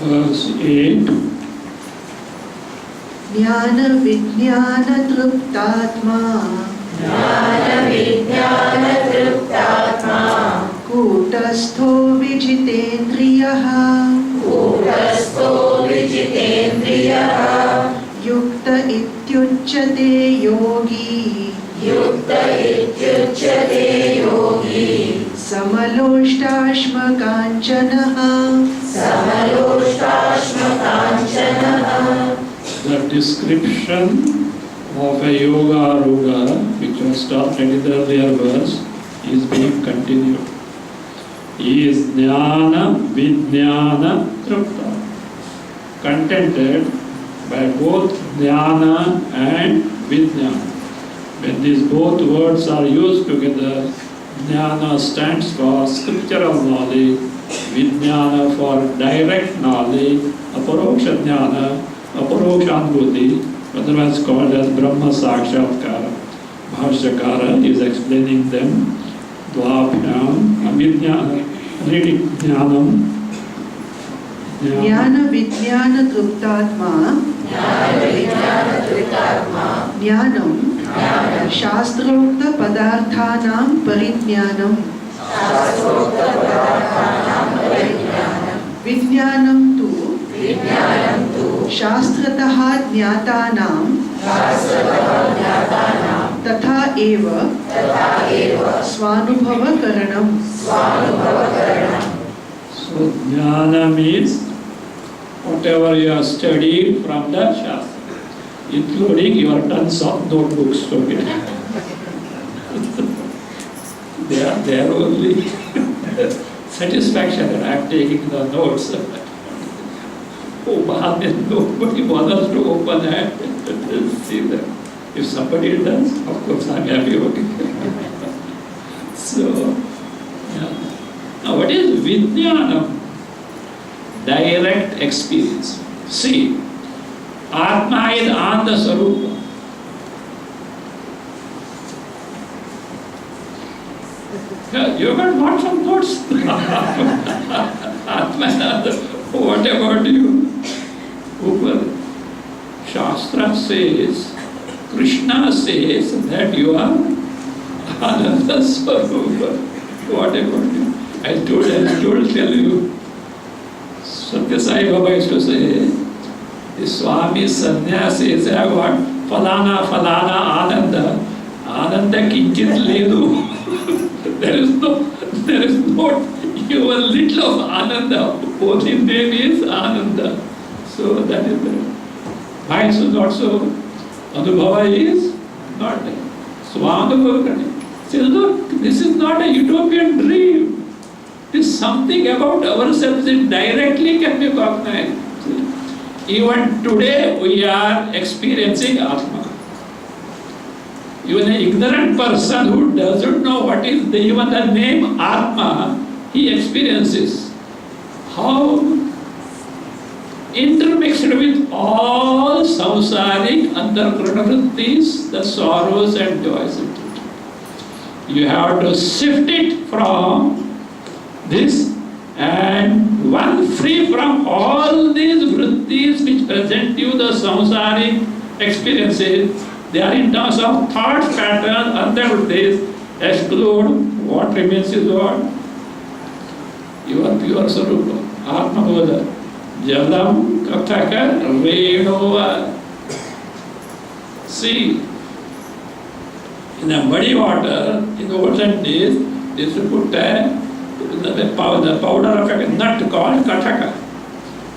Verse 8. Jnana Vijnana Triptatma Kutastho Vijitendriyaha Yukta Ityuchyate Yogi Samaloštāśma Kanchanaha. The description of a yoga aruga, which was stopped in the earlier verse, is being continued. He is jnana vijnana tripta, contented by both jnana and vijnana. When these both words are used together, jnana stands for scriptural knowledge, vijnana for direct knowledge, aparoksha jnana, aparokshanbhuti, otherwise called as Brahma Sakshatkara. Bhashyakara is explaining them. Dvabhyam, avidhyana, reading jnanam. Jnana Vijnana Triptatma Jnanam Shastrokta Padarthanam Parijnanam Vijnanam tu Shastrataha Jnatanam Tatha eva Svanubhava Karanam. So jnana means whatever you have studied from the Shastra, including your tons of notebooks. Okay. They are there only satisfaction that I am taking the notes. Nobody bothers to open and see that. If somebody does, of course I'm happy, okay. So, yeah. Now what is Vijnanam? Direct experience. See, Atma is Ananda Sarupa. Yeah, you got lots of notes. Atma is Ananda. What about you? Upar. Shastra says, Krishna says that you are Ananda Swarupa. What about you? I told tell you. Satya Sai Baba used to say, the Swami sannyasi is what? Falana Ananda. Ananda kinchit ledu. There is no even little of Ananda. Only name is Ananda. So that is there. Why so not so? Anubhava is not there. Swanubhava. This is not a utopian dream. It is something about ourselves that directly can be recognized. Even today we are experiencing Atma. Even an ignorant person who doesn't know what is even the name Atma, he experiences how intermixed with all samsaric antarkranavrittis, the sorrows and joys. You have to sift it from this and one free from all these vrittis which present you the samsaric experiences. They are in terms of thoughts, patterns, other vrittis. Exclude what remains is what? Your pure Sarupa, Atma Bodha. Jalam Kathaka Renova. See, in the muddy water, in the olden days, they used to put the powder of a nut called Kathaka.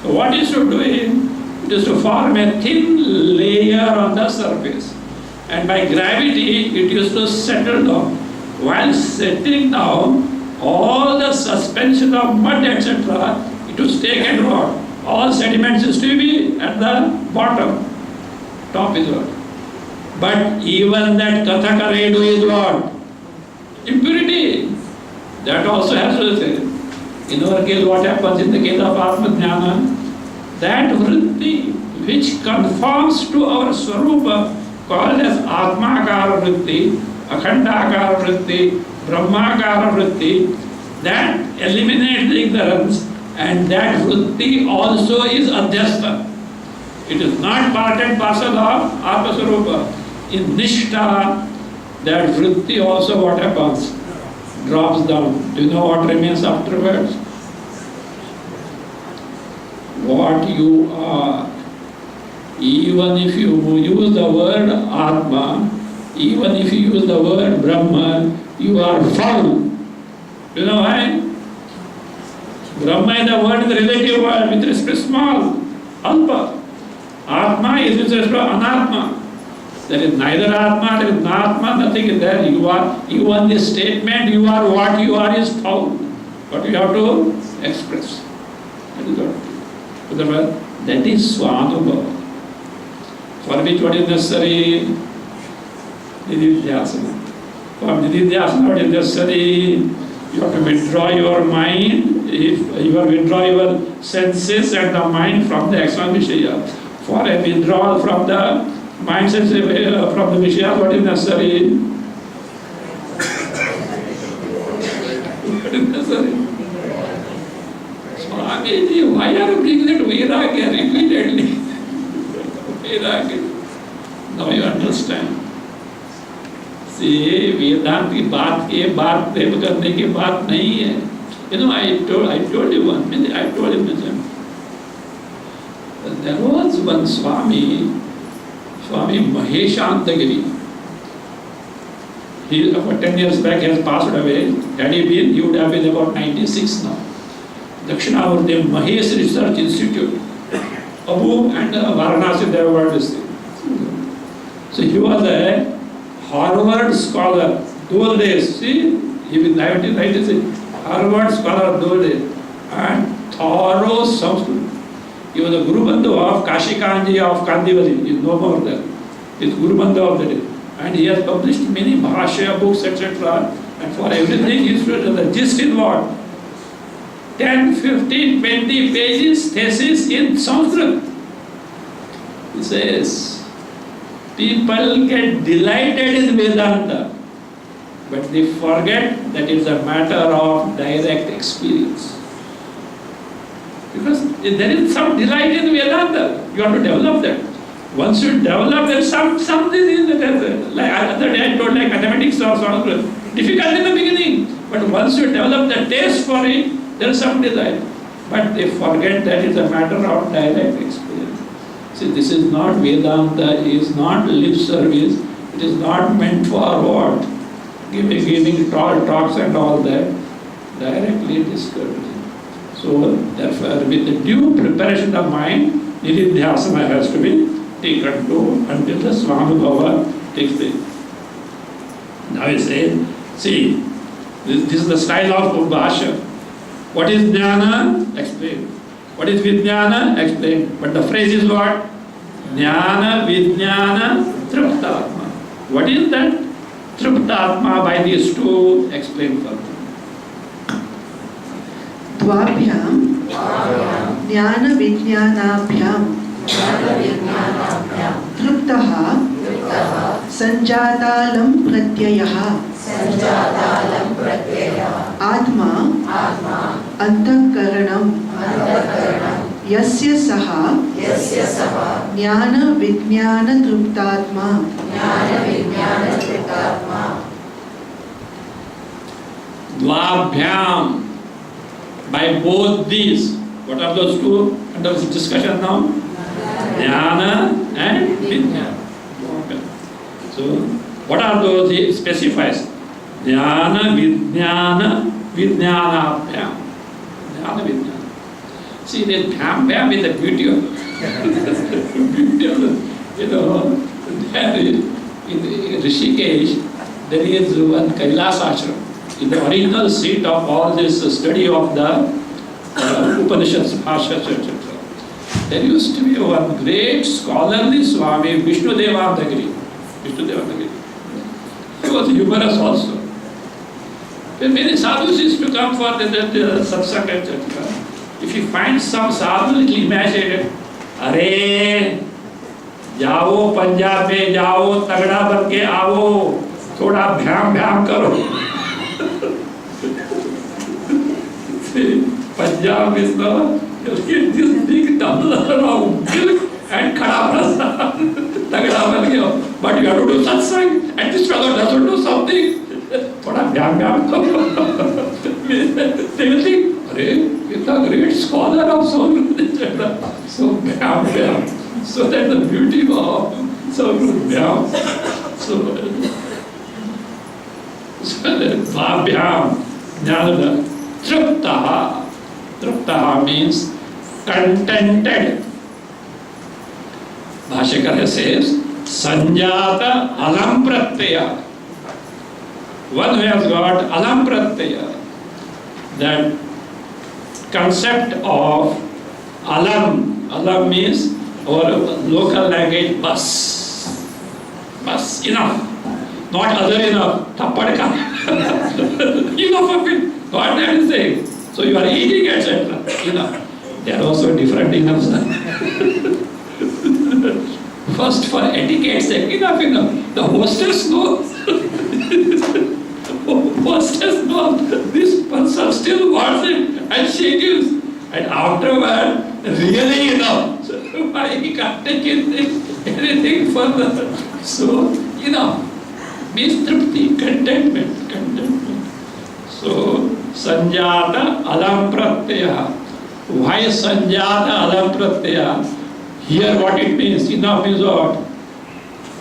So what is to do it is to form a thin layer on the surface. And by gravity, it used to settle down. While settling down, all the suspension of mud, etc., it was taken out. All sediments used to be at the bottom. Top is what? But even that Kathaka Redu is what? Impurity. That also has to say. In our case, what happens in the case of Atma Jnana? That vritti which conforms to our Swarupa, called as Atmakara vritti, Akhandakara vritti, Brahmakara vritti, that eliminates the ignorance, and that vritti also is adhyastha. It is not part and parcel of Atma Swarupa. In Nishtha, that vritti also what happens? Drops down. Do you know what remains afterwards? What you are. Even if you use the word Atma, even if you use the word Brahma, you are foul. Do you know why? Brahma is the word in the relative world with respect to small, alpa. Atma is with respect to anatma. There is neither Atma, there is Natma, nothing is there. You are, even this statement, you are what you are is foul. But you have to express. That is what. That is Swanubhava. For which what is necessary? Nididhyasana. For Nididhyasana what is necessary? You have to withdraw your mind, if you withdraw your senses and the mind from the external Vishaya. For a withdrawal from the mind sense from the Vishaya, what is necessary? What is necessary? Swami, why are you bringing that Vairagya repeatedly? Vairagya. Now you understand. See, वेदांत की बात के बात प्रेम करने की बात नहीं है. You know, I told you one minute. I told him that there was one Swami Maheshantagiri. He about 10 years back has passed away. Had he been, he would have been about 96 now. Dakshinamurti Mahesh Research Institute, Abu and Varanasi, they were this thing. So he was a Harvard scholar those days. See, he was 1996, Harvard scholar those days, and thorough Sanskrit. He was the Guru Bandhu of Kashi Kanji of Kandivali. He is no more there. He is Guru Bandhu of the day. And he has published many Bhashya books, etc. And for everything he is the gist in what? 10, 15, 20 pages thesis in Sanskrit. He says, people get delighted in Vedanta, but they forget that it's a matter of direct experience. Because there is some delight in Vedanta, you have to develop that. Once you develop, there's something in it. Like other day I told, like mathematics or Sanskrit, difficult in the beginning, but once you develop the taste for it, there is some delight. But they forget that it's a matter of direct experience. See, this is not Vedanta, it is not lip service, it is not meant for what? Giving talks and all that, directly discovered. So, therefore, with the due preparation of mind, Nididhyasana has to be taken to until the Swami Bhava takes place. Now he says, see, this is the style of Bhashya. What is Jnana? Explain. What is Vijnana? Explain. But the phrase is what? Jnana, Vijnana, Triptatma. What is that? Triptatma by these two, explain further. Dvabhyam Jnana Vijnanabhyam Triptaha Sanjatalam Pratyayaha Atma Antakaranam Yasya Saha Jnana Vijnana Triptatma Dvabhyam. By both these, what are those two under discussion now? Jnana and Vijnana. So, what are those? He specifies. Jnana, Vijnana, Vijnanabhyam. Jnana, Vijnana. See, the bhyam is the beauty of there is, in Rishikesh, there is one Kailas ashram. In the original seat of all this study of the Upanishads, Bhashya, etc. There used to be one great scholarly Swami, Vishnudevandagiri. He was humorous also. When many sadhus used to come for the satsang, etc. If you find some sadhu, little imagine, अरे जाओ पंजाब में जाओ तगड़ा बन के आओ थोड़ा भ्याम करो. Punjab is this big tumbler of milk and khada prasad. Tagda ban gaya. But you have to do satsang, and this fellow doesn't do something. Thoda bhyam karo. They will think, arey, he's a great scholar of Sanskrit. So bhyam. So that's the beauty of Sanskrit bhyam. So bhyam, jnana. Triptaha. Triptaha means contented. Bhashyakara says, Sanjata alam pratyaya. One who has got alam pratyaya, that concept of alam means our local language bus. Bus, enough. Not other enough. Thappad ka. Enough of it. What that is saying. So you are eating, etc. Enough. They are also different enough. First for etiquette sake, enough. The hostess knows. Hostess knows. This person still wants it and she gives. And afterward, really enough. So why he can't take anything further. So enough. Means tripti, contentment. So, Sanjata alam pratyaya. Why Sanjata alam pratyaya? Here what it means, enough is what?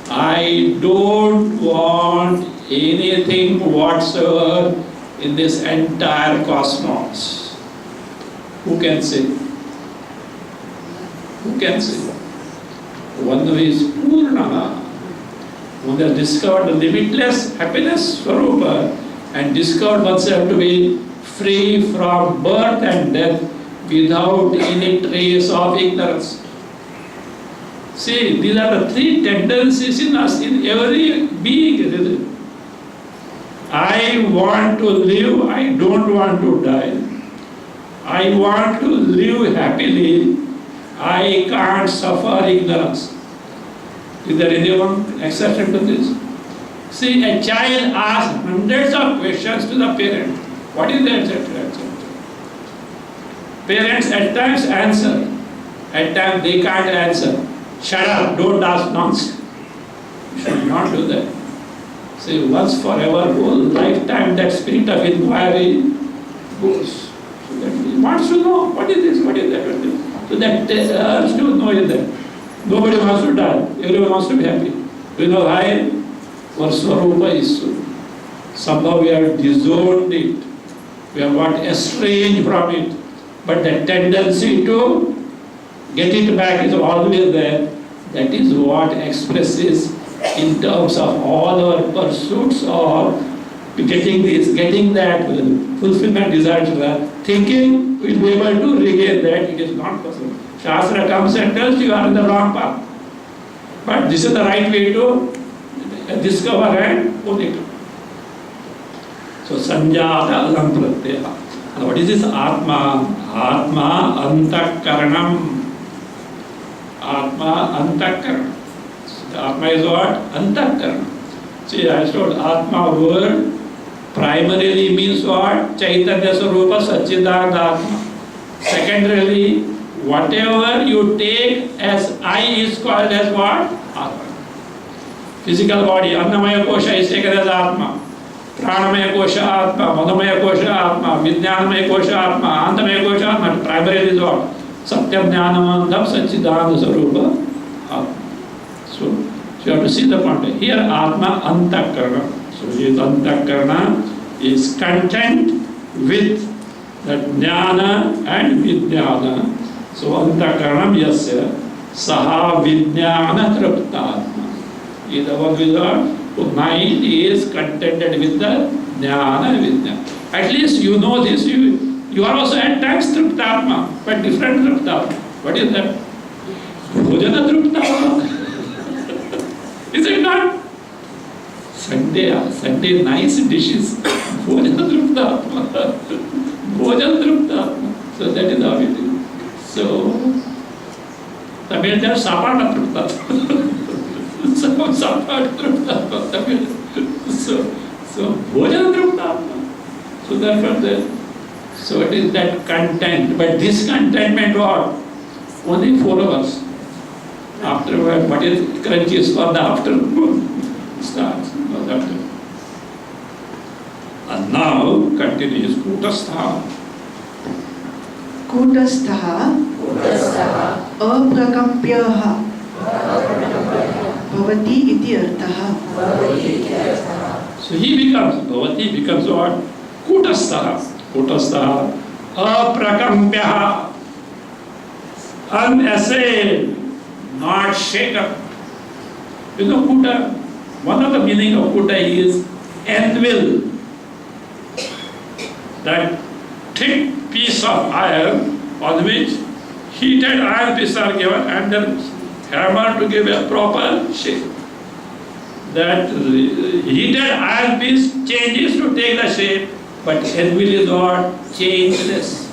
I don't want anything whatsoever in this entire cosmos. Who can say? Who can say? One who is Purna, who has discovered the limitless happiness Swarupa, and discovered oneself to be free from birth and death, without any trace of ignorance. See, these are the three tendencies in us, in every being. I want to live, I don't want to die. I want to live happily, I can't suffer ignorance. Is there anyone exception to this? See, a child asks hundreds of questions to the parent. What is the answer? Parents at times answer, at times they can't answer. Shut up, don't ask nonsense. You should not do that. See, once forever, whole lifetime, that spirit of inquiry goes. So that he wants to know, what is this, what is that, what is this? So that urge to know is there. Nobody wants to die, everyone wants to be happy. You know why? For Swarupa is so. Somehow we have disowned it. We have got estranged from it. But the tendency to get it back is always there. That is what expresses in terms of all our pursuits of getting this, getting that, fulfillment, desire, thinking we'll be able to regain that. It is not possible. Shastra comes and tells you are on the wrong path. But this is the right way to discover and own it. So, Sanjata Alam Pratyaha. And what is this Atma? Atma Antakaranam. Atma Antakaranam. So Atma is what? Antakaranam. See, I told Atma word primarily means what? Chaitanya Sarupa Satchidananda Atma. Secondarily, whatever you take as I is called as what? Atma. Physical body, Annamaya Kosha is taken as Atma. Pranamaya Kosha Atma, Manamaya Kosha Atma, Vijnanamaya Kosha Atma, Antamaya Kosha Atma. Primarily is what? Satyam Jnanamandam Satchidananda Sarupa Atma. So you have to see the point. Here Atma Antakarana. So his Antakarana is content with the Jnana and Vijnana. So Antakaranam Yasya Saha Vijnana Trapta. Is the one with mind is contented with the Jnana Vijnana. At least you know this. You are also at times Triptatma, but different Triptatma. What is that? Bhojana Triptatma. Is it not? Sunday nice dishes. Bhojana Triptatma. Bhojana Triptatma. So that is how it is. So, Tamil there Sapana Triptatma. Sapana Triptatma. Tamil. So Bhojana Triptatma. So therefore so it is that content, but this contentment what? Only 4 hours. Afterward, what is crunches for the afternoon starts. And now continues Kutastha. Kutastha Aprakampyaha Bhavati iti arthaha. So Bhavati becomes what? Kutastha. Kutastha Aprakampyaha, unassailed, not shaken. You know Kuta, one of the meaning of Kuta is anvil. That thick piece of iron on which heated iron pieces are given and then hammered to give a proper shape. That heated iron piece changes to take the shape, but anvil is what? Changeless.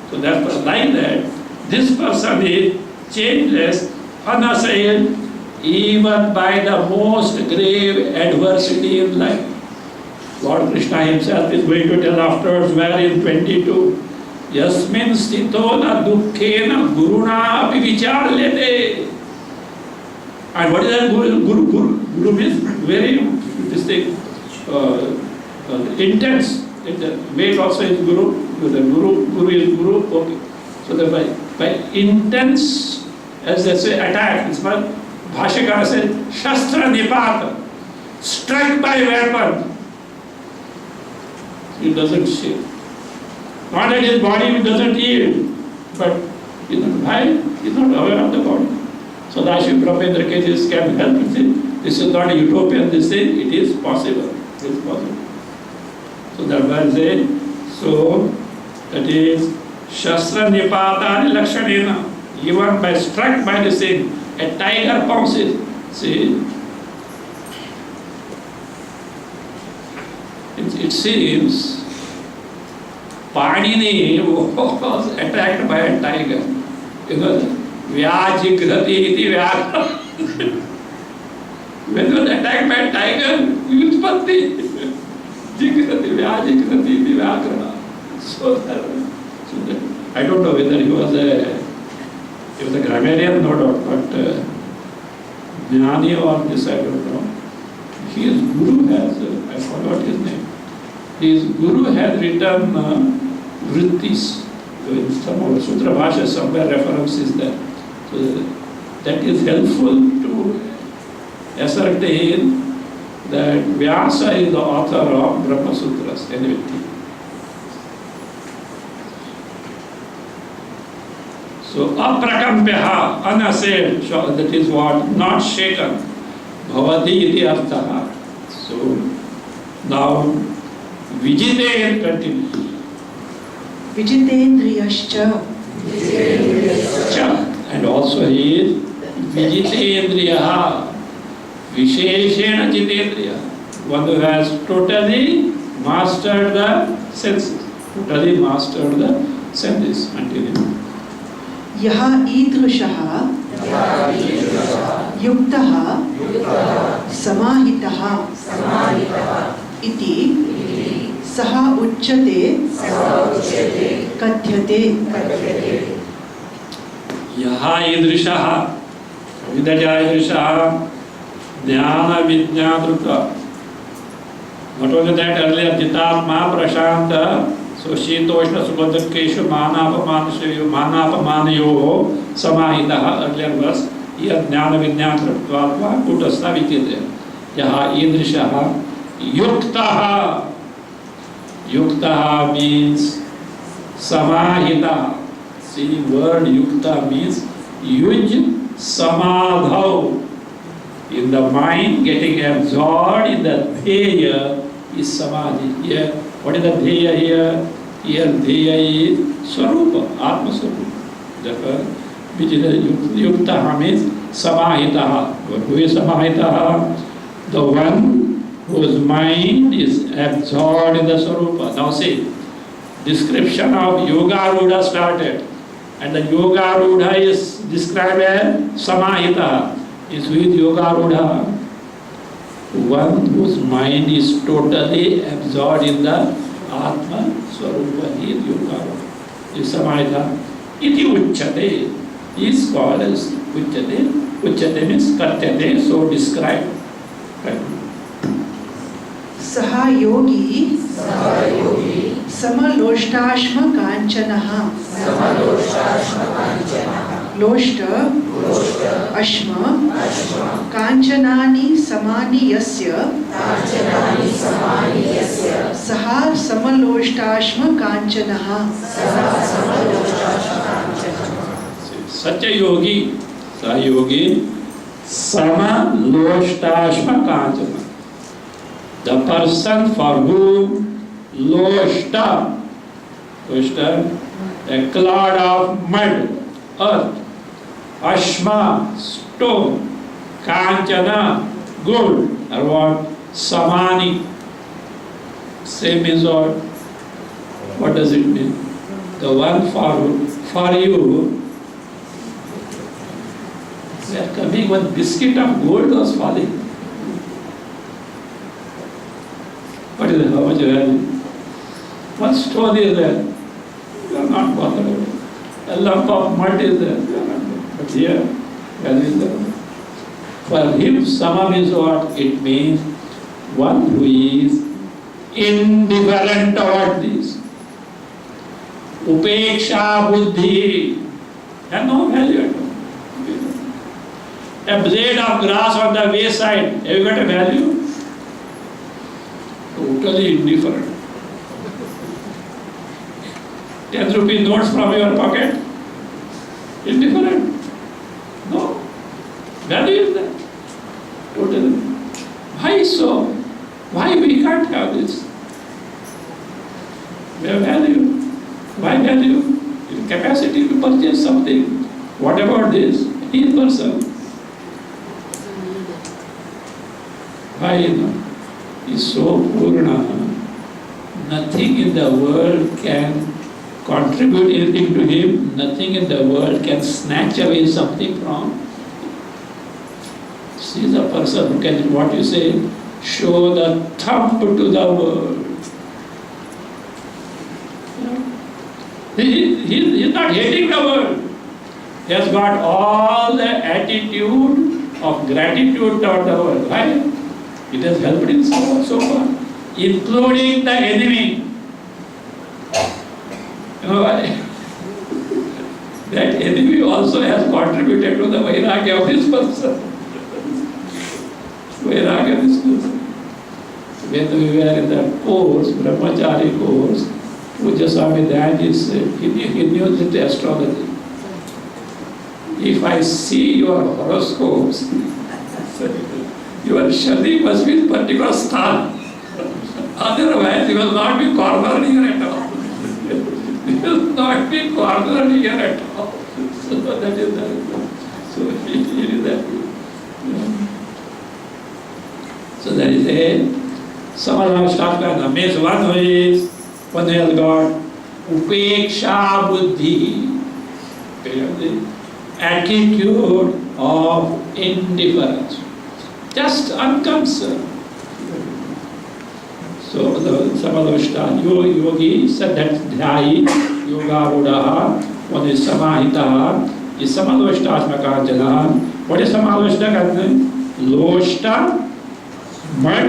So therefore, like that, this person is changeless, unassailed, even by the most grave adversity in life. Lord Krishna himself is going to tell afterwards, where in 22, Yasmin stito na dukkhena guruna api vicharyate. And what is that guru? Guru means very intense. Weight also is guru. The guru is guru. Okay. So that by intense, as they say, attack, it's what Bhashya said, Shastra Nipata, struck by weapon. It doesn't shake. Not that his body doesn't yield, but why? He's not aware of the body. So the Ashwi Prabhendra cases can help with it. This is not a utopian, this thing, it is possible. It is possible. So that was it. So That is, Shastra Nipatani Lakshanena. Even by struck by the same, a tiger pounces. See? It seems Panini was attacked by a tiger. Because Vyajigrati iti Vyagra. When he was attacked by a tiger, Vyutpatti. Jigrati, Vyajigrati iti Vyagra. So that, I don't know whether he was a grammarian, no doubt, but Jnani or this, I don't know. His guru has, I forgot his name. His guru has written vrittis. In some of the Sutra Bhashya, somewhere reference is there. So that is helpful to ascertain that Vyasa is the author of Brahma Sutras. Anyway. So aprakampyaha, unassailed, that is what? Not shaken. Bhavati iti arthaha. So now vijite continue. Vijitendriyascha. And also he is Vijitendriyaha, Visheshena Jitendriya. One who has totally mastered the senses. Totally mastered the senses. Continue. Yaha idrushaha yuktaha samahitaha iti saha uchyate kathyate. Yaha idrishaha, vidaja idrishaha, jnana vijnadruta. Not only that, earlier jitatma prashanta, so shitoshna subhadakeshu manapamanayo samahitaha, earlier verse, here jnana vijnadrutva kutastha vityate. Yaha idrishaha yuktaha. Yuktaha means samahita. See, word yukta means yuj samadhav. In the mind, getting absorbed in the dheya is samadhi. Here, what is the dheya here? Here, dheya is swarupa, atma swarupa. Therefore, which is yuktaha means samahitaha. Who is samahitaha? The one whose mind is absorbed in the swarupa. Now see, description of yoga rudha started. And the yoga rudha is described as samahita. Is with yoga rudha. One whose mind is totally absorbed in the atma swarupa. He is yoga rudha. Is samahita. Iti uchyate. Is called as uchyate. Uchyate means katyate. So described. Right. Saha yogi samaloshtasma kanchanaha. Loshta ashma kanchanani samani yasya saha samaloshtasma kanchanaha. Such a yogi, samaloshtasma kanchana. The person for whom loshta, a cloud of mud, earth, ashma, stone, kanchana, gold, or what? Samani. Same means what? What does it mean? The one for you, they are coming, one biscuit of gold was falling. What is it? How much value? One stone is there. You are not bothered about it. A lump of mud is there. You are not bothered. But here, value is there. For him, sama means what? It means one who is indifferent toward this. Upeksha buddhi. Has no value at all. A blade of grass on the wayside. Have you got a value? Totally indifferent. 10 rupee notes from your pocket? Indifferent. No. Value is there. Totally. Why so? Why we can't have this? We have value. has you capacity to purchase something. What about this? He is person. Why he is so purna? Nothing in the world can contribute anything to him. Nothing in the world can snatch away something from. He is a person who can, what you say, show the thumb to the world. He is not hating the world. He has got all the attitude of gratitude toward the world. Why? It has helped him so far, including the enemy. You know why? That enemy also has contributed to the vairagya of this person. Vairagya of this person. When we were in the course, Brahmachari course, Puja Swami Dayanji said, he knew the astrology. If I see your horoscopes, your shadi must be in particular style. Otherwise, you will not be cornered here at all. You will not be cornered here at all. So that is that. So it is that. So there is a Samadha Shastra means one who has got upeksha buddhi, attitude of indifference, just unconcerned. So the Samadhavishta yogi said that dhyayi yoga buddha, one is samahita, is Samadhavishta jana. What is Samadhavishta? Loshta, mud,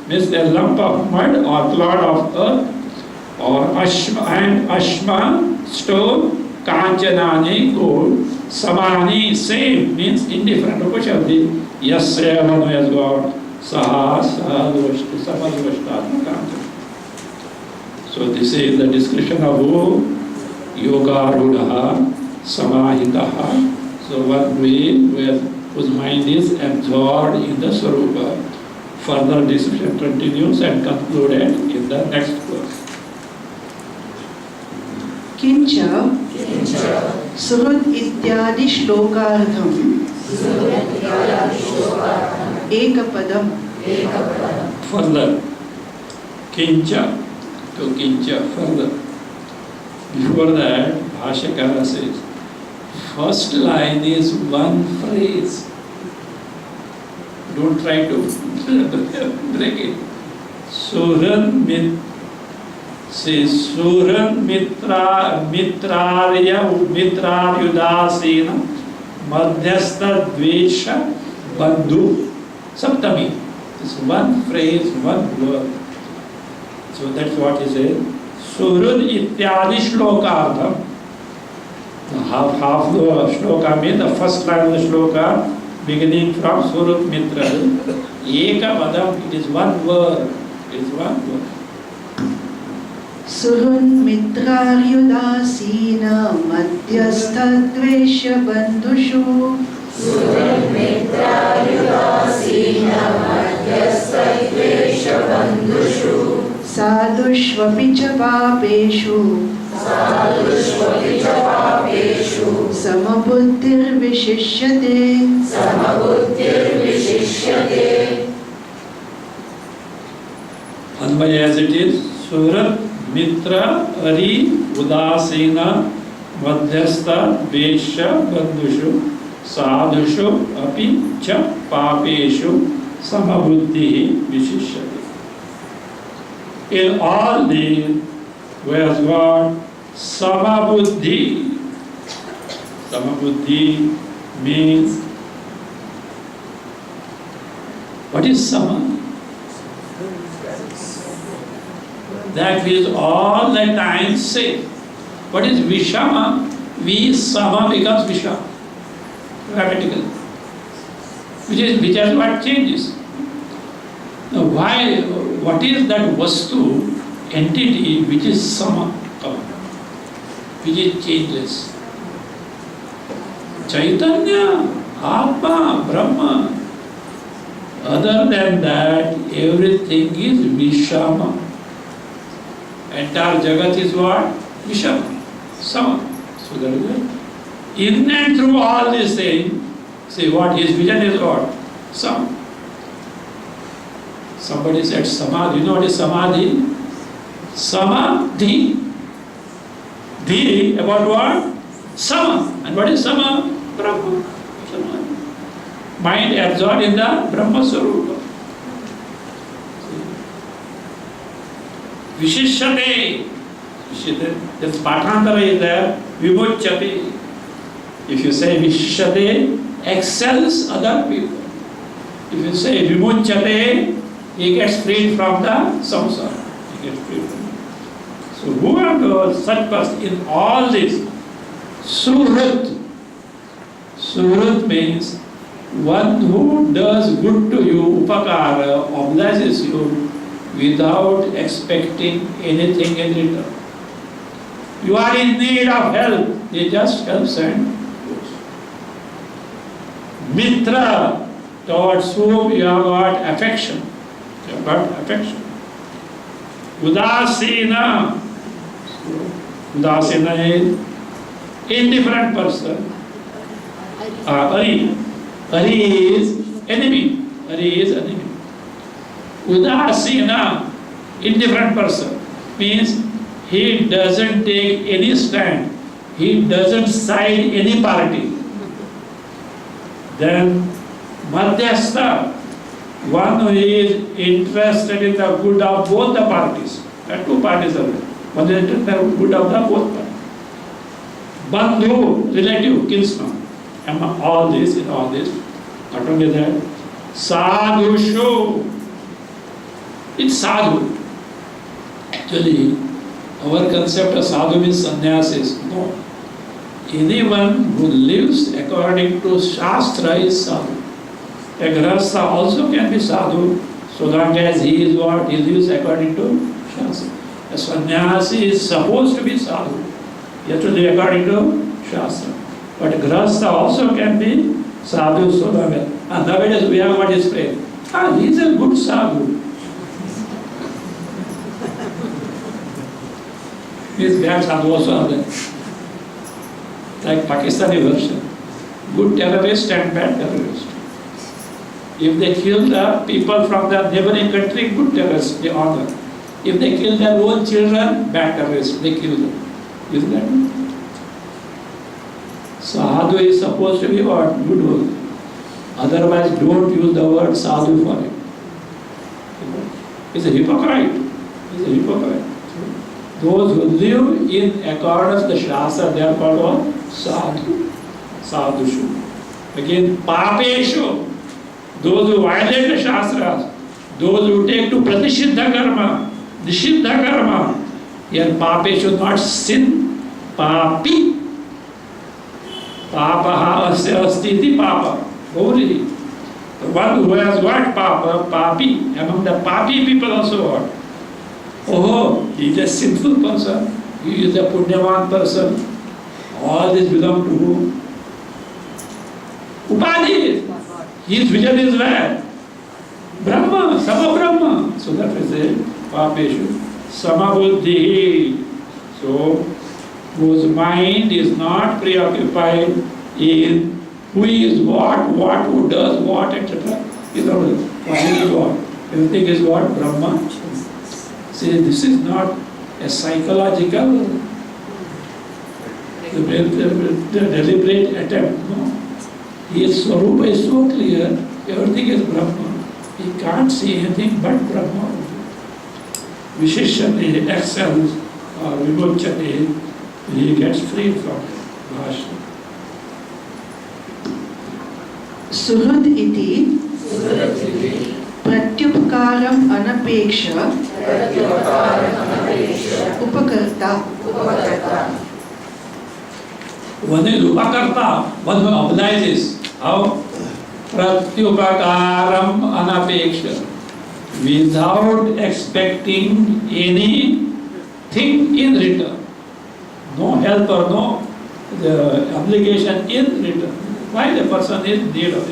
means a lump of mud or clod of earth, or ashma, stone, kanjanani, gold, samani, same, means indifferent. Upashabdi, yasya, one who has got saha, samadhavashtatma. So this is the description of who? Yoga rudaha, samahitaha. So one way whose mind is absorbed in the Swarupa. Further description continues and concluded in the next verse. Kincha Surut ityadi shlokartham ekapadam. Further, kincha, to kincha, further. Before that, Bhashya says, first line is one phrase. Don't try to break it. Suran mitraryudasena madhyastha dvesha bandhu saptami. It's one phrase, one word. So that's what he says. Surud ityadi shlokartham. Half the shloka means the first line of the shloka beginning from Surut Mitra. Eka Padam, it is one word. It is one word. Surun mitraryudasena madhyastha dvesha bandhushu. Surun mitraryudasena madhyastha dvesha bandhushu. Sadhushvapi cha papeshu. Sadhushvapi cha papeshu. Samabuddhir vishishyate. Samabuddhir vishishyate. Anvaya as it is, Surat Mitra Ari Udasena Madhyastha Vesha Bandhushu Sadhushu Api Cha Papeshu Samabuddhi Vishishyate. In all these, whereas what? Samabuddhi. Samabuddhi means, what is sama? That which is all the time safe. What is vishama? Visama becomes vishama. Grammatically. Which is what changes. Now why, what is that vastu, entity which is sama, which is changeless? Chaitanya, Atma, Brahma. Other than that, everything is vishama. Entire Jagat is what? Vishama. Sama. So there is in and through all these things, see what his vision is what? Sama. Somebody said samadhi. You know what is samadhi? Samadhi. Dhi about what? Sama. And what is sama? Brahma. Samadhi. Mind absorbed in the Brahma Swarupa. Vishishyate. That's Patantara is there. Vimuchyate. If you say Vishishyate, excels other people. If you say Vimuchyate, he gets freed from the samsara. He gets freed from it. So whoever such person in all this, Suhrit. Suhrit means one who does good to you, upakara, obliges you without expecting anything in return. You are in need of help, he just helps and goes. Mitra, towards whom you have got affection. You have got affection. Udasina. Udasina is indifferent person. Ari. Ari is enemy. Ari is enemy. Udasina, indifferent person, means he doesn't take any stand. He doesn't side any party. Then Madhyastha, one who is interested in the good of both the parties. There are two parties are there. One is interested in the good of the both parties. Bandhu, relative, kinsman. Among all this, in all this, not only that, sadhushu. It's sadhu. Actually, our concept of sadhu means sannyasis. No. Anyone who lives according to Shastra is sadhu. A grahastha also can be sadhu, so long as he is what? He lives according to Shastra. A sannyasi is supposed to be sadhu. He has to live according to Shastra. But a grahastha also can be sadhu, so long as. And nowadays we have what is prayed. He is a good sadhu. These bad sadhu also are there. Like Pakistani version. Good terrorist and bad terrorist. If they kill the people from the neighboring country, good terrorists, they honor. If they kill their own children, bad terrorists, they kill them. Isn't that? Sadhu is supposed to be what? Good work. Otherwise, don't use the word sadhu for it. He's a hypocrite. He's a hypocrite. Those who live in accordance with the Shastra, they are called what? Sadhu. Sadhushu. Again, papeshu. Those who violate the Shastras, those who take to pratishiddha karma, nishiddha karma. Here, papeshu, not sin, papi. Papaha asya asti papa. Holy. The one who has got papa, papi. Among the papi people also what? Oh, he is a sinful person. He is a punyavan person. All this belong to who? Upadhi. His vision is where? Brahma, Sama Brahma. So that is it. Papeshu. Sama buddhi. So, whose mind is not preoccupied in who is what, who does what, etc. Is not what is what. Everything is what? Brahma. See, this is not a psychological deliberate attempt. No. His Swarupa is so clear, everything is Brahma. He can't see anything but Brahma. Vishishyate, excels, or vimuchyate, he gets freed from it. Bhashya. Suhrid iti pratyupkaram anapeksha upakarta. One is upakarta, one who obliges. How? Pratyupakaram anapeksha. Without expecting anything in return. No help or no the obligation in return. Why the person is in need of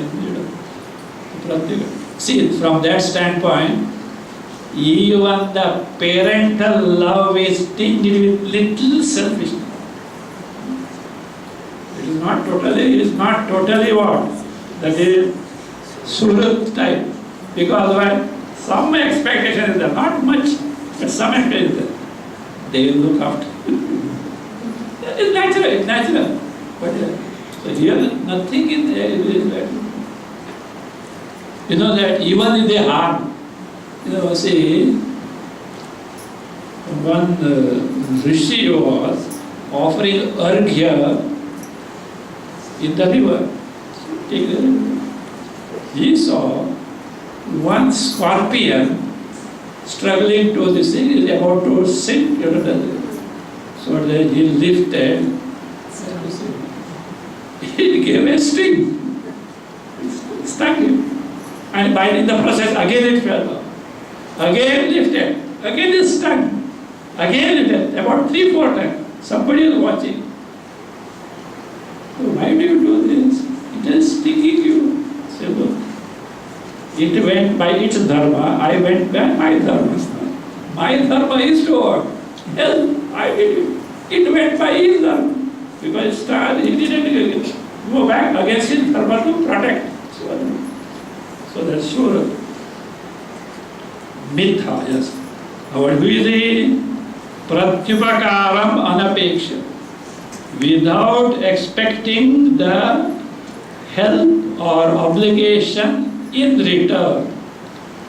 pratyuka. See, from that standpoint, even the parental love is tinged with little selfishness. not totally what? That is Surat type. Because why? Some expectation is there, not much, but some expectation is there. They will look after. It's natural. But so here nothing in there is that. You know that even if they harm, see, one Rishi was offering arghya in the river. He saw one scorpion struggling to this thing, is about to sink. So then he lifted, he gave a sting, stuck him. And by in the process, again it fell down. Again lifted, again it stuck. Again lifted, about 3-4 times. Somebody is watching. So why do you do this? It is sticking you. Say, look. It went by its dharma, I went by my dharma. My dharma is to work. Yes, I did it. It went by his dharma. Because he didn't go back against his dharma to protect. So that's sure. Mitha, yes. What do you say? Pratyupakaram anapeksha. Without expecting the help or obligation in return.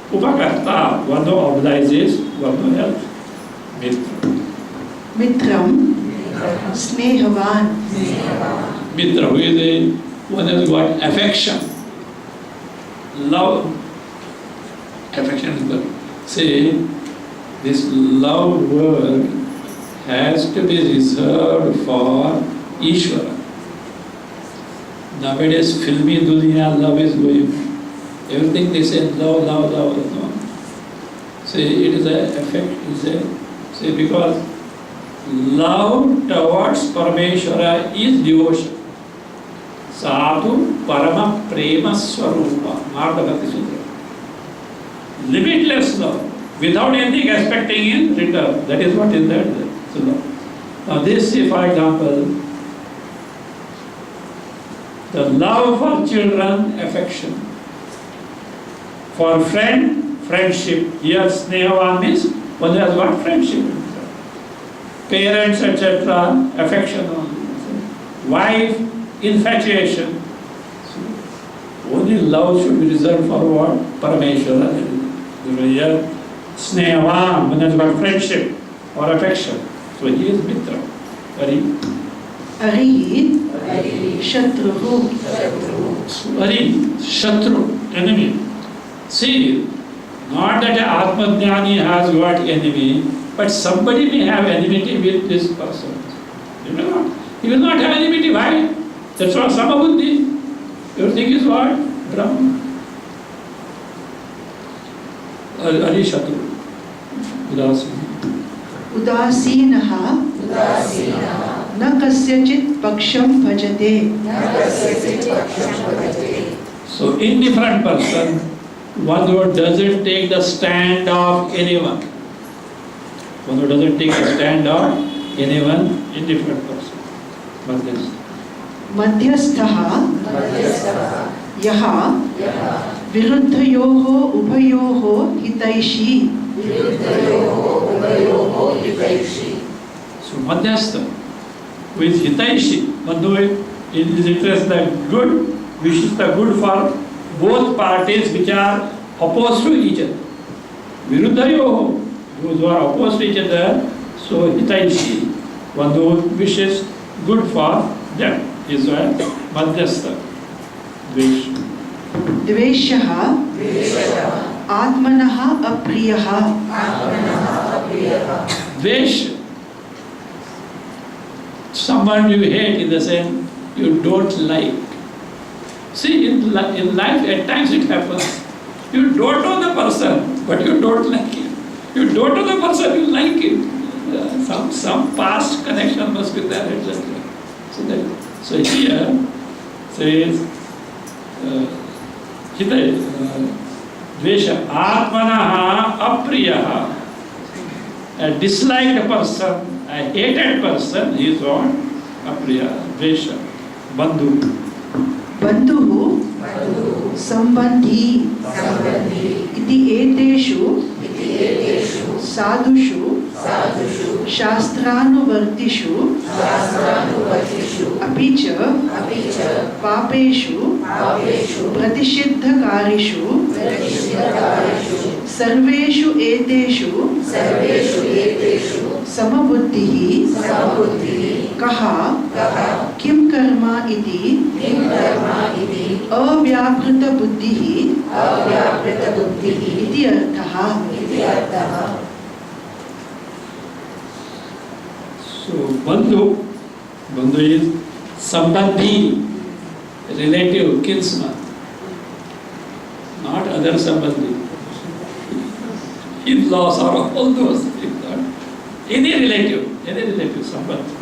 Upakarta, one who obliges, one who helps. Mitra. Mitram, Snehavan. Mitra, who is one has got affection. Love, affection is good. See, this love word has to be reserved for Ishvara. Nowadays, filmy dunya, love is going. Everything they say, love, love, love. No. See, it is an effect, see, because love towards Parameshwara is devotion. Sadhu Parama Prema Swarupa, Mardhavati Sutra. Limitless love, without anything expecting in return. That is what is there. So, now this, for example, the love for children, affection. For friend, friendship. Here Snehavan means one has got friendship. Parents, etc., affection only. Wife, infatuation. So, only love should be reserved for what? Parameshwara. Here, Snehavan, one has got friendship or affection. So he is Mitra. Ari. Ari, Shatruhu. Ari, Shatru, enemy. See, not that an Atmajnani has got enemy, but somebody may have enmity with this person. You know not. He will not have enmity. Why? That's what Samabuddhi. Everything is what? Brahma. Ari Shatru. Udasinaha. न कस्यचित् पक्षं भजते. So indifferent person, one who doesn't take the stand of anyone. One who doesn't take the stand of anyone, indifferent person. मध्यस्थः यः विरुद्धयोः उभयोः हितैषी. So Madhyastha, who is Hitaishi, one who is interested in good, wishes the good for both parties which are opposed to each other. Viruddhayoho, those who are opposed to each other, so Hitaishi, one who wishes good for them, is Madhyastha. Dvesha. द्वेषः आत्मनः अप्रियः. Dvesha. Someone you hate in the sense you don't like. See, in life at times it happens. You don't know the person, but you don't like him. You don't know the person, you like him. Some past connection must be there, etc. So here says, Dvesha Atmanaha Apriyaha. A disliked person, a hated person, he is what? Apriya, Dvesha. Bandhu. बन्धुः सम्बन्धी इति एतेषु साधुषु शास्त्रानुवर्तिषु अपि च पापेषु प्रतिषिद्धकारिषु सर्वेषु एतेषु समबुद्धिः कः किं कर्म इति अव्यापृतबुद्धिः इति अर्थः. So Bandhu is Sambandhi, relative, kinsman, not other Sambandhi. In-laws or all those things. Any relative Sambandhi.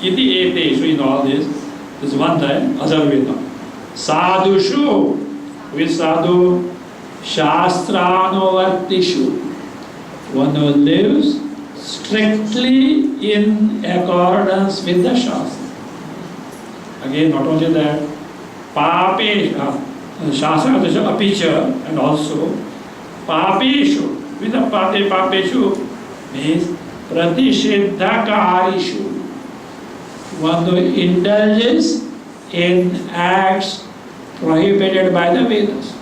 Iti eteshu, in all this is one time, Azarveda. Sadhushu, with sadhu, Shastranuvartishu, one who lives strictly in accordance with the Shastra. Again, not only that, Shastra apicha, and also Papeshu. With the Papeshu means Pratishiddhakarishu. One who indulges in acts prohibited by the Vedas,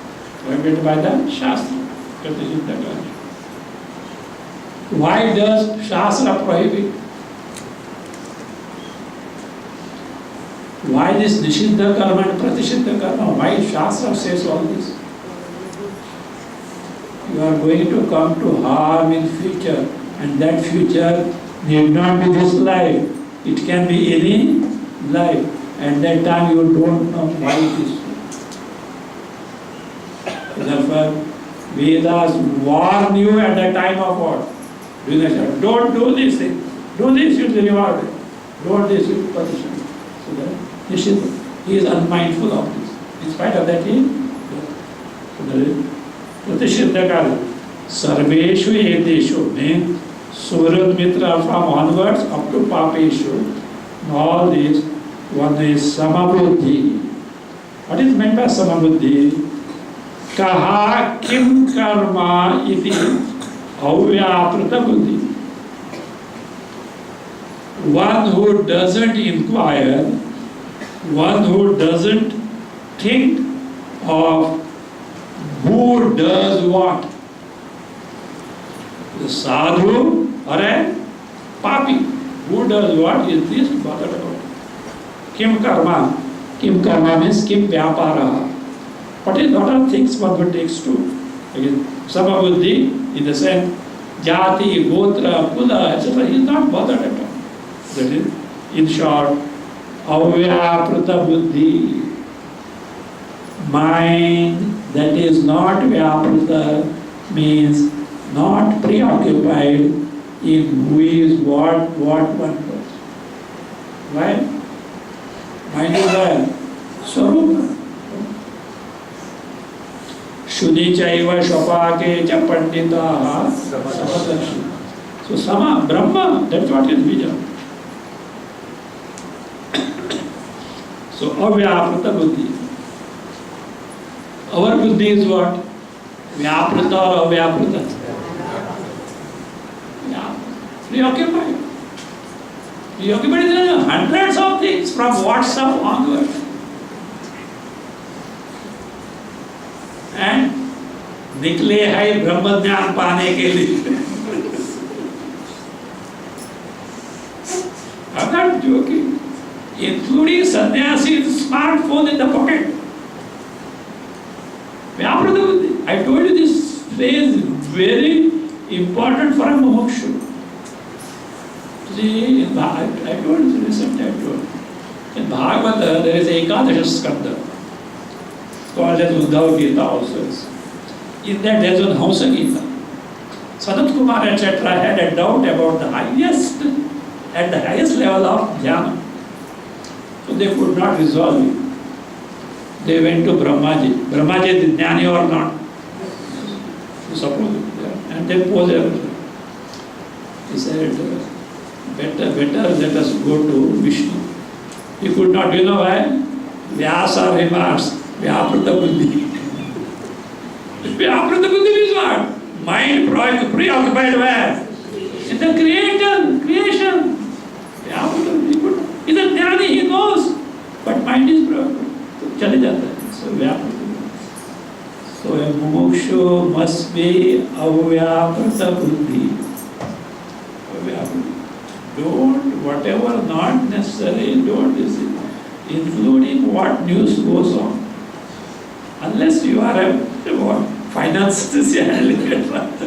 prohibited by the Shastra. Pratishiddhakarishu. Why does Shastra prohibit? Why this Nishiddha karma and Pratishiddha karma? Why Shastra says all this? You are going to come to harm in future, and that future need not be this life. It can be any life. At that time you don't know why it is so. Therefore, Vedas warn you at the time of what? Don't do this thing. Do this, you will be rewarded. Don't this, you will be punished. So that he is unmindful of this. In spite of that, he does. Pratishiddhakari. Sarveshu eteshu means Surat Mitra from onwards up to Papeshu. All this, one is Samabuddhi. What is meant by Samabuddhi? Kaha kim karma iti avyaprita buddhi. One who doesn't inquire, one who doesn't think of who does what. The sadhu or a papi, who does what is this bothered about. Kim karma. Kim karma means kim vyapara. What is lot of things one would takes to. Again, Samabuddhi in the sense jati, gotra, kula, etc. He is not bothered at all. That is, in short, avyaprita buddhi. Mind that is not vyaprita means not preoccupied in who is what one does. Right? Mind is there. Swarupa. Shuddhi chaiva shapake cha panditaha samadarshi. So sama, Brahma, that's what is vision. So avyaprita buddhi. Our buddhi is what? Vyaprita or avyaprita? Preoccupied. Preoccupied is hundreds of things from WhatsApp onward. And निकले है ब्रह्म ज्ञान पाने के लिए. I'm not joking. Including sannyasi's smartphone in the pocket. I told you this phrase is very important for a mumukshu. See, I told you recently. In Bhagavad there is Ekadasha Skanda, called as Uddhava Gita also. In that there is one Hamsa Gita. Sanat Kumar etc. had a doubt about the highest level of jnana. So they could not resolve it. They went to Brahmaji. Brahmaji is jnani or not? Suppose it. And they posed everything. He said, better let us go to Vishnu. He could not, you know why? Vyasa remarks, Vyaprata buddhi. Vyaprata buddhi is what? Mind preoccupied where? In the creation. Vyaprata buddhi. He's a jnani, he knows. But mind is preoccupied. Chale jata hai. So Vyaprata buddhi. So a mumukshu must be avyaprata buddhi. Don't, whatever not necessary, don't listen. Including what news goes on. Unless you are a finances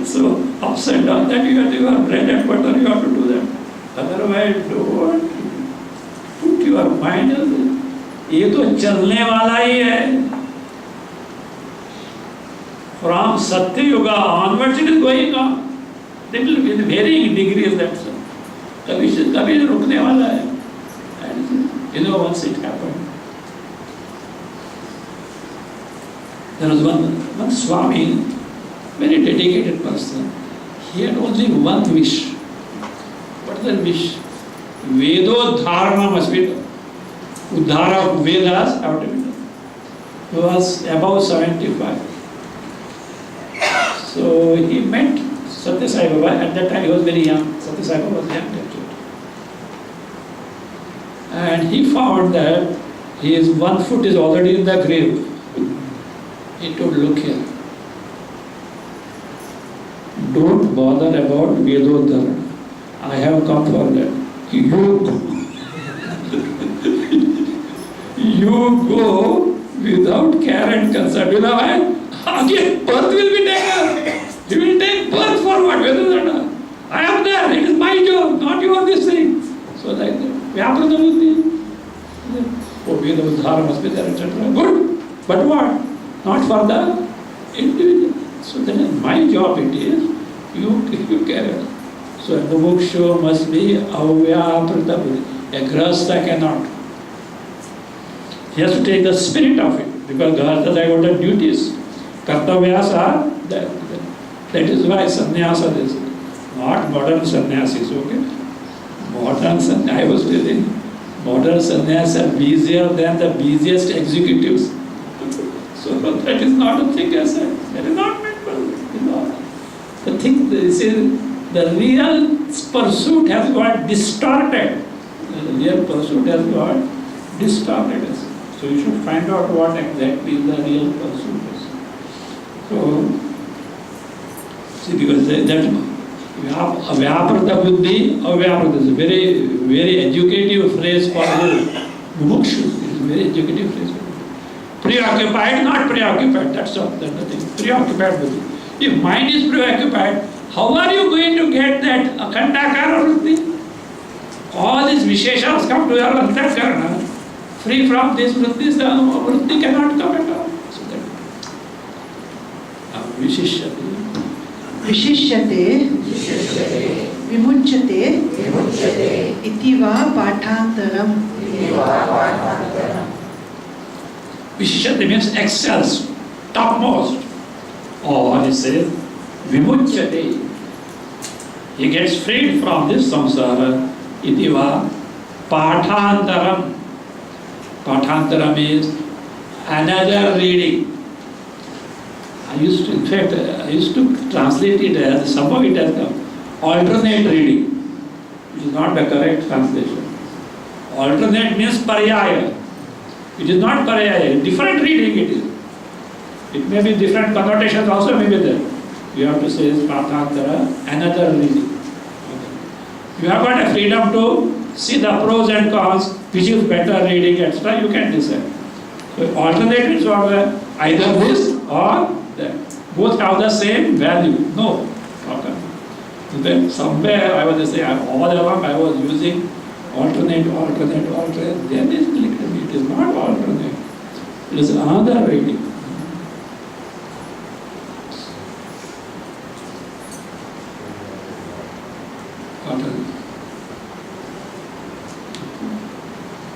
so upside down that you are bread and butter, you have to do that. Otherwise, don't put your mind as ये तो चलने वाला ही है. From Satya Yuga onwards it is going on. There will be varying degrees that कभी रुकने वाला है. You know, once it happened, there was one Swami, very dedicated person. He had only one wish. What is that wish? Vedodharma must be done. Uddhara of Vedas have to be done. He was above 75. So he met Satya Sai Baba. At that time he was very young. Satya Sai Baba was young actually. And he found that his one foot is already in the grave. He told, look here. Don't bother about Vedodhara. I have come for that. You go without care and concern. You know why? Again, birth will be taken. He will take birth for what? Vedodhara. I am there. It is my job, not your this thing. So like that. Vyaprata buddhi. Oh, Vedodhara must be there, etc. Good. But what? Not for the individual. So then my job it is, you carry on. So a mumukshu must be avyaprata buddhi. A grahastha cannot. He has to take the spirit of it. Because grahastha has got the duties. Kartavyas are there. That is why sannyasa is not modern sannyasis, okay? Modern sannyas, I was telling, modern sannyas are busier than the busiest executives. So that is not a thing as such. That is not meant for the thing. The real pursuit has got distorted. The real pursuit has got distorted. So you should find out what exactly the real pursuit is. So, see, because that Vyaprata buddhi, avyaprata is a very, very educative phrase for the mumukshu. It is a very educative phrase. Preoccupied, not preoccupied, that's all, that's the thing. Preoccupied buddhi. If mind is preoccupied, how are you going to get that akhandakara vritti? All these visheshas come to your antarkarana. Free from these vrittis, the vritti cannot come at all. So that vishishyate. विशिष्यते विमुच्यते इति वा पाठांतरम. Vishishyate means excels, topmost. Or he says, vimuchyate. He gets freed from this samsara. Iti va pathantaram. Pathantaram is another reading. I used to translate it as, somehow it has come, alternate reading, which is not the correct translation. Alternate means paryaya. It is not paryaya, different reading it is. It may be different connotations also may be there. You have to say is pathanthara, another reading. You have got a freedom to see the pros and cons, which is better reading, etc. You can decide. So alternate is either this or that. Both have the same value. No. Okay. Then somewhere I was saying, all along I was using alternate. Then it is not alternate. It is another reading.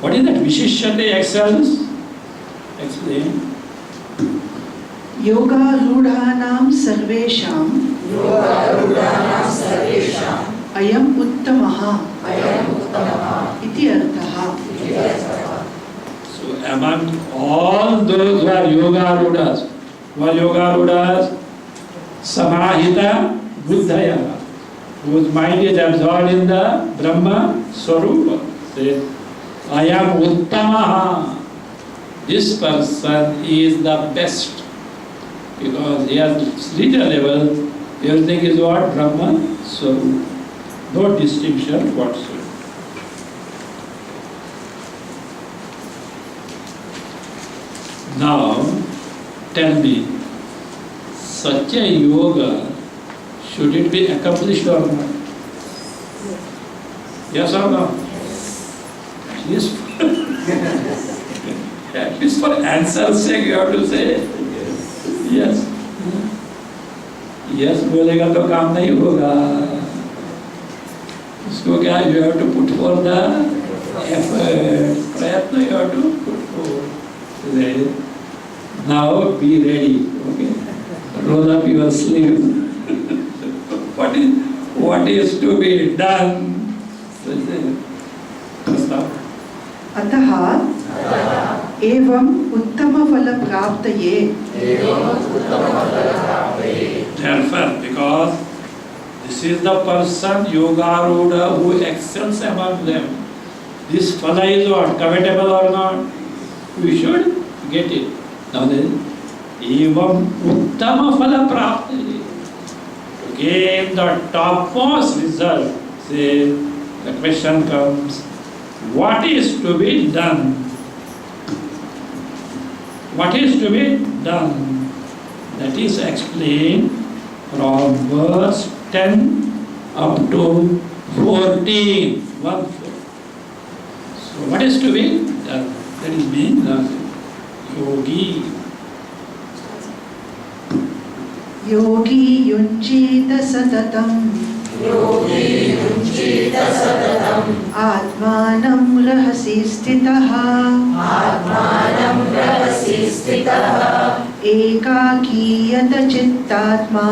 What is that Vishishyate excels? Explain. योगारूढ़ानां सर्वेषां अयम् उत्तमः इति अर्थः. among all those who are yoga-rudas, samahita buddhaya, whose mind is absorbed in the Brahma Swarupa, says, I am uttamaha. This person is the best, because he has reached a level, everything is what? Brahma Swarupa. No distinction whatsoever. Now, tell me, such a yoga, should it be accomplished or not? Yes or no? Yes. At least for answer's sake, you have to say yes. Yes बोलेगा तो काम नहीं होगा. उसको क्या? You have to put forth the effort. प्रयत्न you have to put forth. Now be ready. Okay. Roll up your sleeves. What is to be done? अतः एवं उत्तम फल प्राप्तये. Therefore, because this is the person yoga-ruda who excels among them. This phala is what? Covetable or not? We should get it. Now then, evam uttama phala prapti. To gain the topmost result, say, the question comes, what is to be done? What is to be done? That is explained from verse 10 up to 14. 1-4. So what is to be done? That is mean yogi. Yogi yunjita satatam. योगी युञ्जीत सततम् आत्मानं रहसि स्थितः. आत्मानं रहसि स्थितः एकाकीयत चित्तात्मा.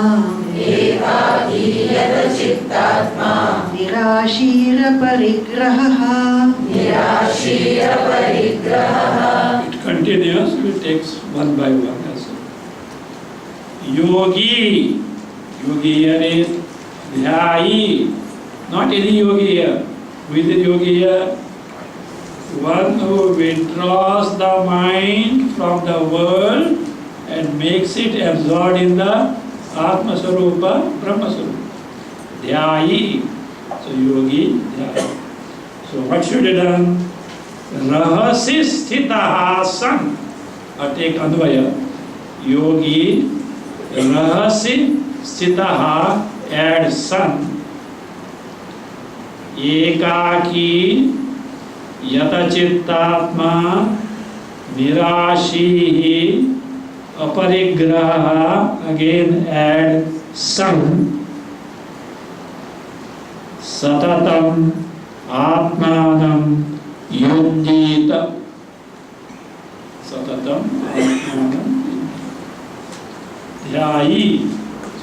एकाकीयत चित्तात्मा निराशीरपरिग्रहः. निराशीरपरिग्रहः. It continues, we take one by one. Yogi. Yogi here is Dhyayi. Not any yogi here. Who is the yogi here? One who withdraws the mind from the world and makes it absorbed in the Atma Swarupa, Brahma Swarupa. Dhyayi. So yogi, dhyayi. So what should be done? Rahasi sthitaha san. Or take Anvaya. Yogi, rahasi sthitaha, add san. Ekaki yata chittatma nirashihi aparigraha, again add san. Satatam atmanam yunjita. Satatam atmanam dhyayi.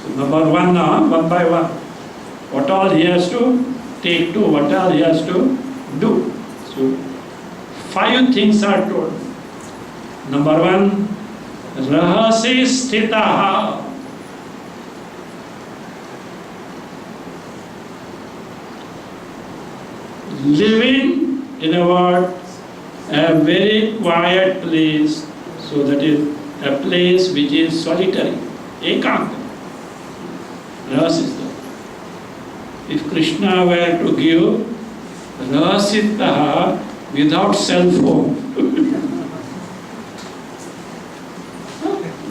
So number one now, one by one. What all he has to take to, what all he has to do. So 5 things are told. Number 1, rahasi sthitaha. Living in a very quiet place, so that is a place which is solitary, ekanta. Rahasita. If Krishna were to give rahasita without cell phone,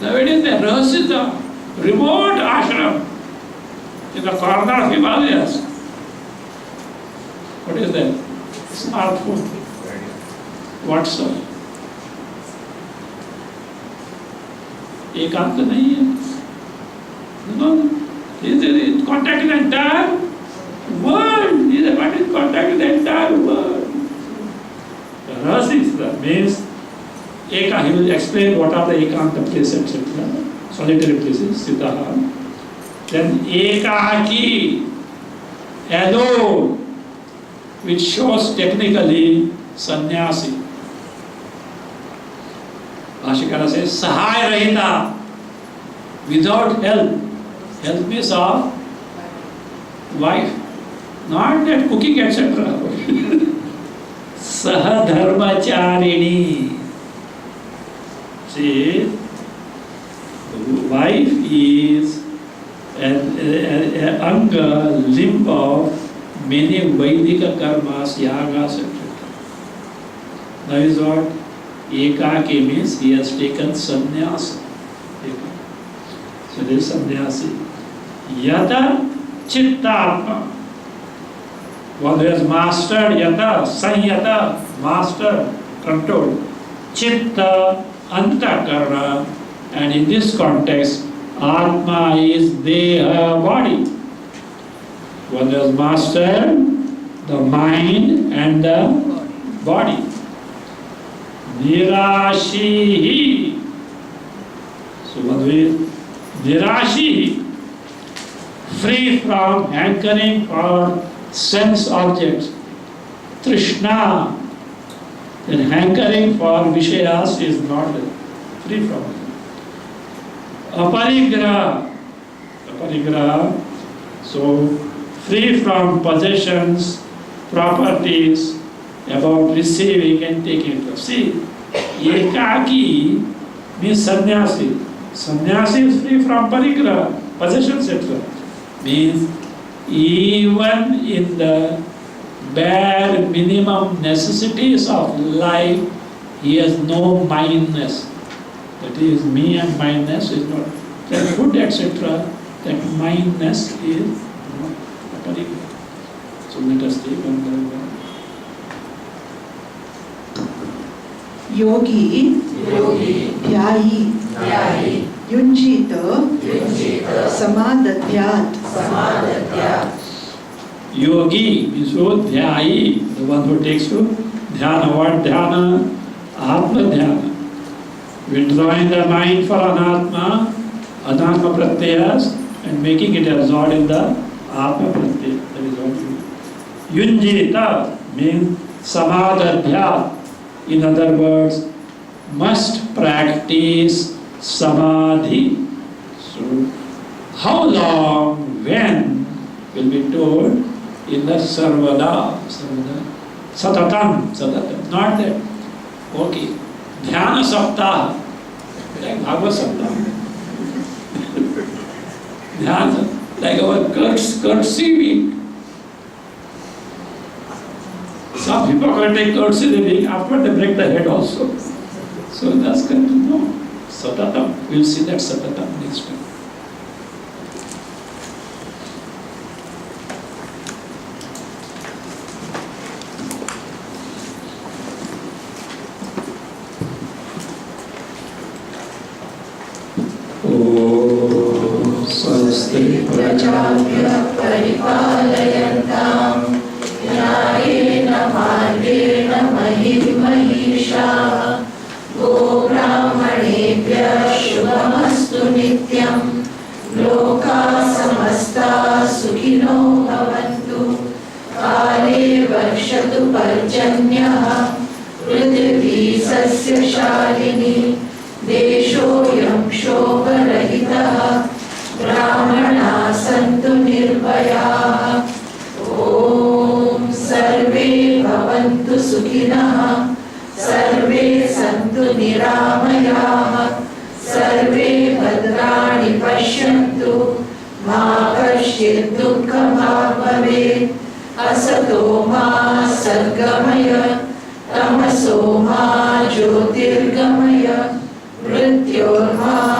nowadays the rahasita, remote ashram in the corner of Himalayas. What is that? Smartphone. WhatsApp. एकांत नहीं है. No, he is in contact with the entire world. He is in contact with the entire world. Rasisra means eka. He will explain what are the ekanta places, etc. Solitary places, sitaha. Then ekaki, alone, which shows technically sannyasi. Bhashya says Sahaya Rahita, without help. Help means of wife, not that cooking, etc. Sahadharmacharini. See, wife is an anga, limb of many Vedic karmas, yagas, etc. That is what Ekaki means. He has taken sannyasa. So this is sannyasi. Yata Chittatma. One who has mastered yata, sanyata, master, control. Chitta, antakarana. And in this context, Atma is Deha, body. One who has mastered the mind and the body. Nirashihi. So one who is Nirashihi, free from hankering for sense objects. Trishna, then hankering for Vishayas is not free from it. Aparigraha, so free from possessions, properties, about receiving and taking. See, Ekaki means sannyasi. Sannyasi is free from parigraha, possessions, etc. Means even in the bare minimum necessities of life, he has no mindness. That is, me and mindness is not. That food, etc., that mindness is not parigraha. So let us take one by one. Yogi, Dhyayi, Yunjita, Samadhatyat. Yogi means Dhyayi, the one who takes to dhyana. What dhyana? Atma dhyana. Withdrawing the mind for anatma pratyayas, and making it absorbed in the atma pratyaya. That is what you do. Yunjita means samadhyat. In other words, must practice samadhi. So, how long, when, will be told in the sarvada, satatam, not that. Okay, dhyana saptaha, like Bhagavad saptaha. Dhyana, like our courtesy week. Some people can take courtesy living, after they break the head also. So that's kind of no. Satatam, we'll see that satatam next time. Oh, Swasti Prajabhya paripalayantam Nyayena margena mahimahishah Go brahmanebhya shubhamastu nityam Loka samasta sukhino bhavantu Kale varshatu parjanyah Prithvi sasya shalini Desho yam shobharahitah Brahmana santu nirbhayah Om sarve bhavantu sukhinah Sarve santu niramayah Sarve bhadrani pashyantu Ma kasyid dukkham bhavet Asato ma sadgamaya Tamaso ma jyotirgamaya Mrityorma